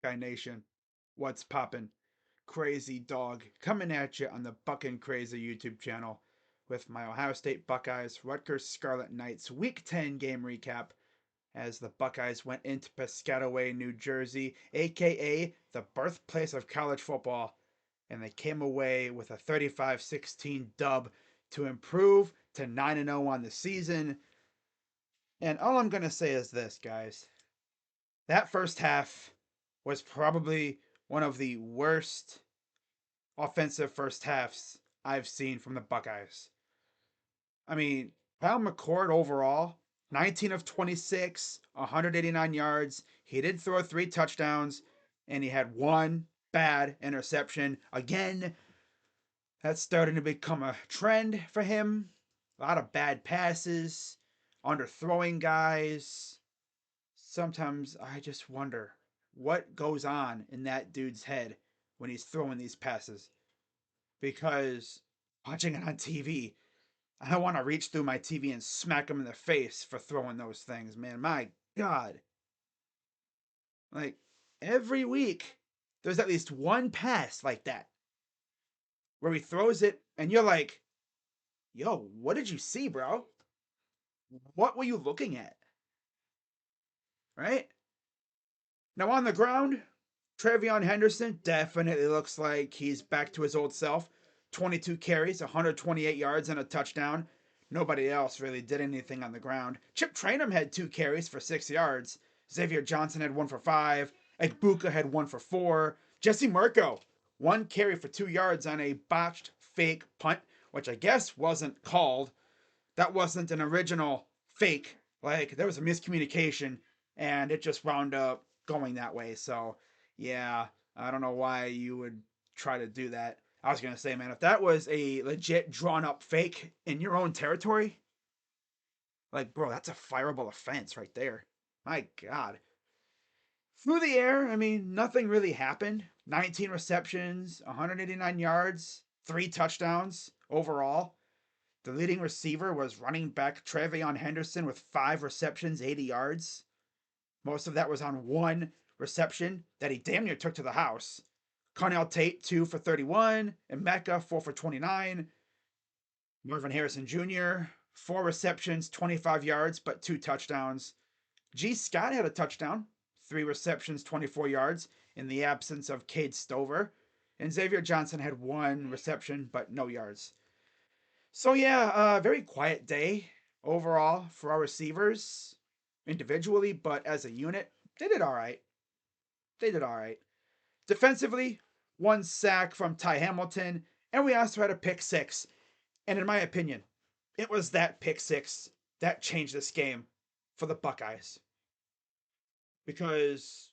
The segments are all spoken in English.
Buckeye Nation? What's poppin'? Crazy Dog coming at you on the Buckin' Crazy YouTube channel with my Ohio State Buckeyes Rutgers Scarlet Knights Week 10 game recap as the Buckeyes went into Piscataway, New Jersey, aka the birthplace of college football, and they came away with a 35-16 dub to improve to 9-0 on the season. And all I'm going to say is this, guys. That first half was probably one of the worst offensive first halves I've seen from the Buckeyes. I mean, Kyle McCord overall, 19 of 26, 189 yards. He did throw 3 touchdowns, and he had one bad interception. Again, that's starting to become a trend for him. A lot of bad passes, underthrowing guys. Sometimes I just wonder what goes on in that dude's head when he's throwing these passes. Because watching it on TV, I don't want to reach through my TV and smack him in the face for throwing those things, man. My God. Like, every week, there's at least one pass like that where he throws it and you're like, yo, what did you see, bro? What were you looking at? Right? Now, on the ground, Travion Henderson definitely looks like he's back to his old self. 22 carries, 128 yards, and a touchdown. Nobody else really did anything on the ground. Chip Trainum had 2 carries for 6 yards. Xavier Johnson had 1 for 5. Egbuka had 1 for 4. Jesse Mirko, 1 carry for 2 yards on a botched fake punt, which I guess wasn't called. That wasn't an original fake. Like, there was a miscommunication, and it just wound up going that way. So, yeah, I don't know why you would try to do that. I was going to say, man, if that was a legit drawn up fake in your own territory, like, bro, that's a fireable offense right there. My God. Through the air, I mean, nothing really happened. 19 receptions, 189 yards, 3 touchdowns overall. The leading receiver was running back Travion Henderson with 5 receptions, 80 yards. Most of that was on 1 reception that he damn near took to the house. Cornell Tate, 2 for 31. And Mecca, 4 for 29. Marvin Harrison Jr., 4 receptions, 25 yards, but 2 touchdowns. G. Scott had a touchdown, 3 receptions, 24 yards, in the absence of Cade Stover. And Xavier Johnson had 1 reception, but no yards. So yeah, very quiet day overall for our receivers individually, but as a unit, they did all right. They did all right. Defensively, 1 sack from Ty Hamilton, and we also had a pick 6. And in my opinion, it was that pick 6 that changed this game for the Buckeyes. Because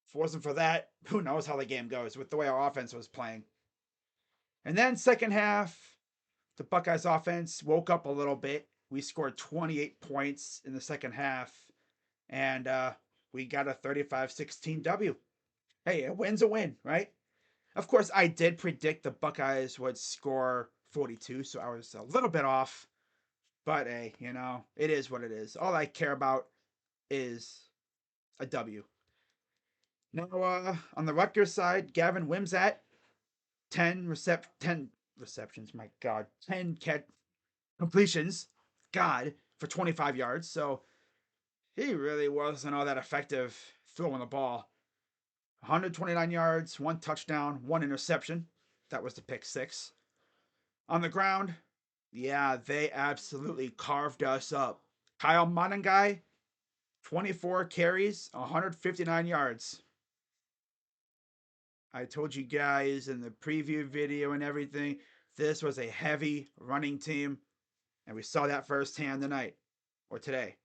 if it wasn't for that, who knows how the game goes with the way our offense was playing. And then second half, the Buckeyes offense woke up a little bit. We scored 28 points in the second half, and we got a 35-16 W. Hey, a win's a win, right? Of course, I did predict the Buckeyes would score 42, so I was a little bit off. But hey, you know, it is what it is. All I care about is a W. Now, on the Rutgers side, Gavin Wimsatt, 10 receptions, my God, 10 completions, God, for 25 yards. So he really wasn't all that effective throwing the ball. 129 yards, 1 touchdown, 1 interception. That was the pick 6. On the ground, yeah, they absolutely carved us up. Kyle Monangai, 24 carries, 159 yards. I told you guys in the preview video and everything, this was a heavy running team, and we saw that firsthand tonight, or today.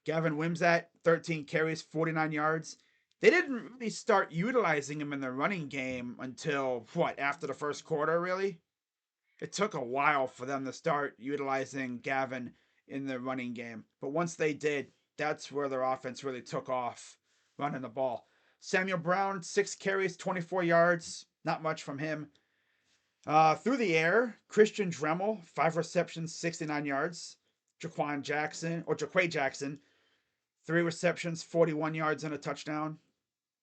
Gavin Wimsatt, 13 carries, 49 yards. They didn't really start utilizing him in the running game until, after the first quarter, really? It took a while for them to start utilizing Gavin in the running game. But once they did, that's where their offense really took off, running the ball. Samuel Brown, 6 carries, 24 yards. Not much from him. Through the air, Christian Dremel, 5 receptions, 69 yards. Jaquay Jackson, 3 receptions, 41 yards and a touchdown.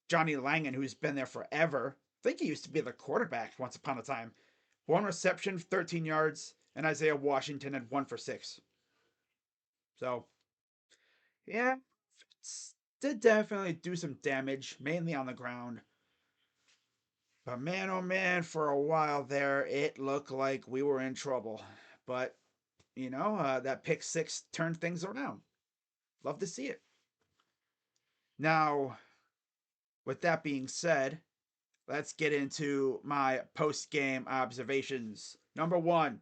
Johnny Langan, who's been there forever. I think he used to be the quarterback once upon a time. One reception, 13 yards, and Isaiah Washington had 1 for 6. So, yeah, did definitely do some damage, mainly on the ground. But man, oh man, for a while there, it looked like we were in trouble. But, that pick six turned things around. Love to see it. Now, with that being said, let's get into my post game observations. Number one,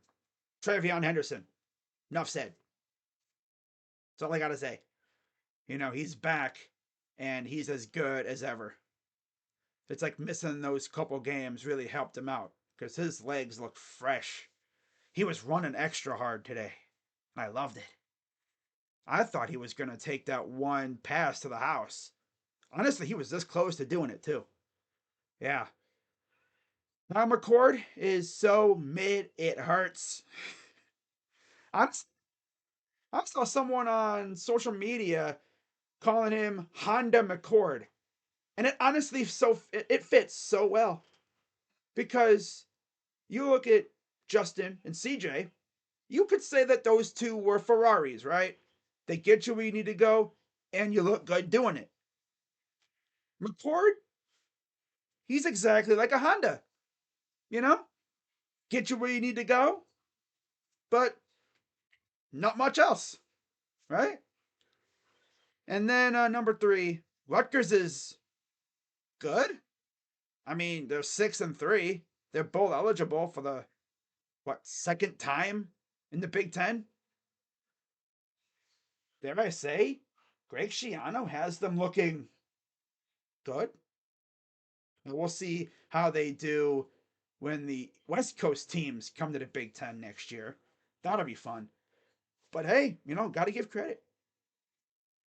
Trevion Henderson. Enough said. That's all I got to say. He's back and he's as good as ever. It's like missing those couple games really helped him out because his legs look fresh. He was running extra hard today, and I loved it. I thought he was going to take that one pass to the house. Honestly, he was this close to doing it, too. Yeah. Now, McCord is so mid, it hurts. I, I saw someone on social media calling him Honda McCord. And it honestly it fits so well because you look at Justin and CJ, you could say that those two were Ferraris, right? They get you where you need to go, and you look good doing it. McCord, he's exactly like a Honda, you know? Get you where you need to go, but not much else, right? And then number 3, Rutgers is good. I mean, they're 6-3. They're bowl eligible for the second time in the Big Ten. Dare I say, Greg Schiano has them looking good. And we'll see how they do when the West Coast teams come to the Big Ten next year. That'll be fun. But hey, got to give credit.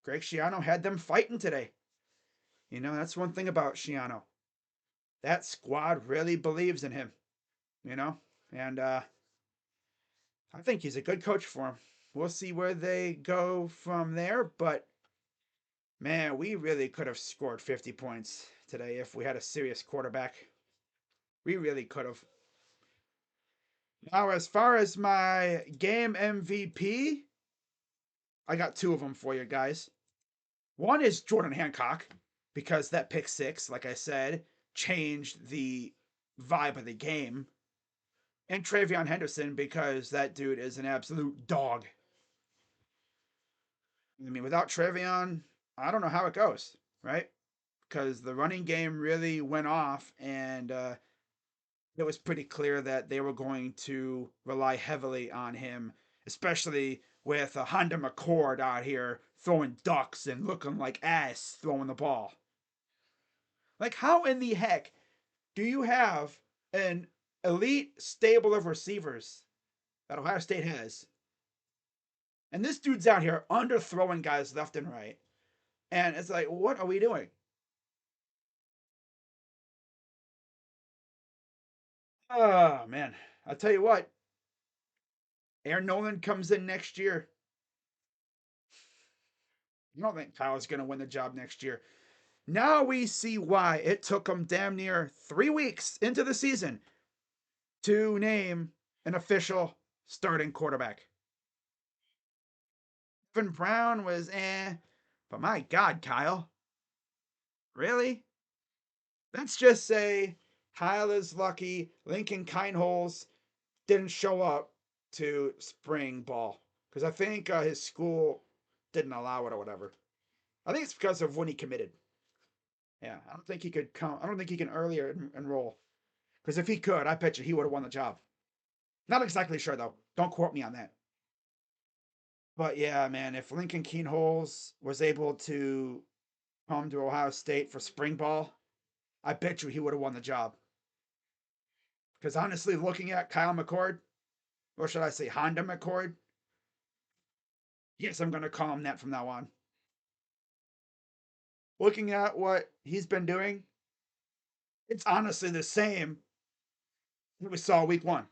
Greg Schiano had them fighting today. That's one thing about Schiano. That squad really believes in him, and I think he's a good coach for him. We'll see where they go from there, but man, we really could have scored 50 points today if we had a serious quarterback. We really could have. Now, as far as my game MVP, I got 2 of them for you guys. One is Jordan Hancock, because that pick 6, like I said, changed the vibe of the game. And Trevion Henderson, because that dude is an absolute dog. I mean, without Trevion, I don't know how it goes, right? Because the running game really went off, and it was pretty clear that they were going to rely heavily on him, especially with Honda McCord out here throwing ducks and looking like ass throwing the ball. Like, how in the heck do you have an elite stable of receivers that Ohio State has? And this dude's out here underthrowing guys left and right. And it's like, what are we doing? Oh, man. I'll tell you what. Aaron Nolan comes in next year. I don't think Kyle's going to win the job next year. Now we see why it took him damn near 3 weeks into the season to name an official starting quarterback. Evan Brown was but my God, Kyle. Really? Let's just say Kyle is lucky Lincoln Kineholes didn't show up to spring ball because I think his school didn't allow it or whatever. I think it's because of when he committed. Yeah, I don't think he could come. I don't think he can earlier enroll because if he could, I bet you he would have won the job. Not exactly sure though. Don't quote me on that. But yeah, man, if Lincoln Kienholz was able to come to Ohio State for spring ball, I bet you he would have won the job. Because honestly, looking at Kyle McCord, or should I say Honda McCord? Yes, I'm going to call him that from now on. Looking at what he's been doing, it's honestly the same that we saw week 1.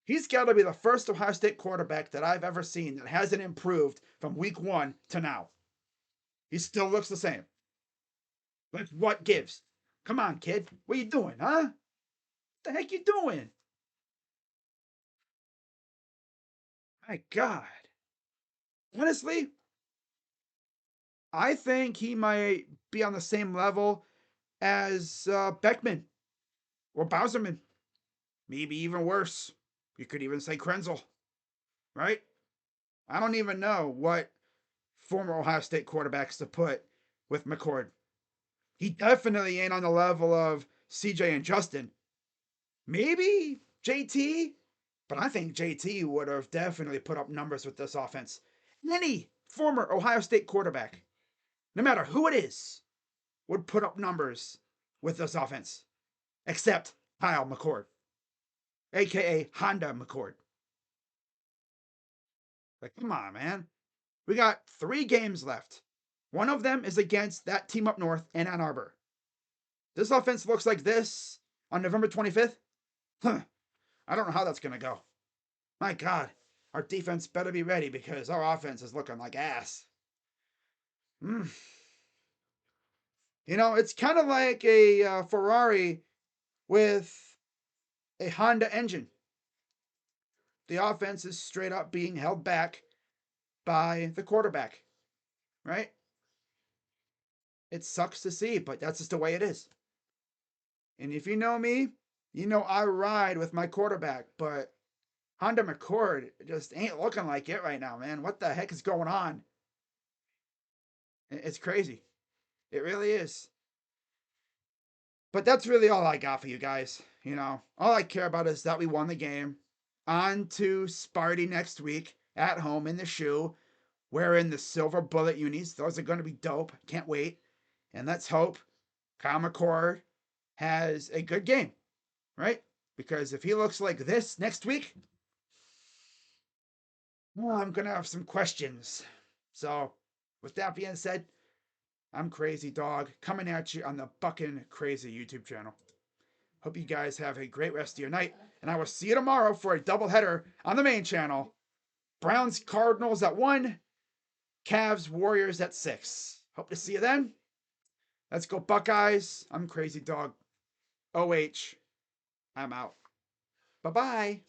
He's got to be the first Ohio State quarterback that I've ever seen that hasn't improved from week 1 to now. He still looks the same. Like, what gives? Come on, kid. What you doing, huh? What the heck you doing? My God. Honestly, I think he might be on the same level as Beckman or Bowserman. Maybe even worse. You could even say Krenzel, right? I don't even know what former Ohio State quarterbacks to put with McCord. He definitely ain't on the level of CJ and Justin. Maybe JT, but I think JT would have definitely put up numbers with this offense. Any former Ohio State quarterback, no matter who it is, would put up numbers with this offense, except Kyle McCord, aka Honda McCord. Like, come on, man. We got 3 games left. One of them is against that team up north in Ann Arbor. This offense looks like this on November 25th. Huh. I don't know how that's going to go. My God, our defense better be ready because our offense is looking like ass. Mm. You know, it's kind of like a Ferrari with a Honda engine. The offense is straight up being held back by the quarterback, right? It sucks to see, but that's just the way it is. And if you know me, you know I ride with my quarterback, but Honda McCord just ain't looking like it right now, man. What the heck is going on? It's crazy. It really is. But that's really all I got for you guys. You know, all I care about is that we won the game. On to Sparty next week at home in the shoe, wearing the silver bullet unis. Those are going to be dope. Can't wait. And let's hope Kyle McCord has a good game, right? Because if he looks like this next week, well, I'm going to have some questions. So, with that being said, I'm Crazy Dog coming at you on the Buckin' Crazy YouTube channel. Hope you guys have a great rest of your night, and I will see you tomorrow for a doubleheader on the main channel. Browns Cardinals at 1, Cavs Warriors at 6. Hope to see you then. Let's go Buckeyes. I'm Crazy Dog. OH. I'm out. Bye-bye.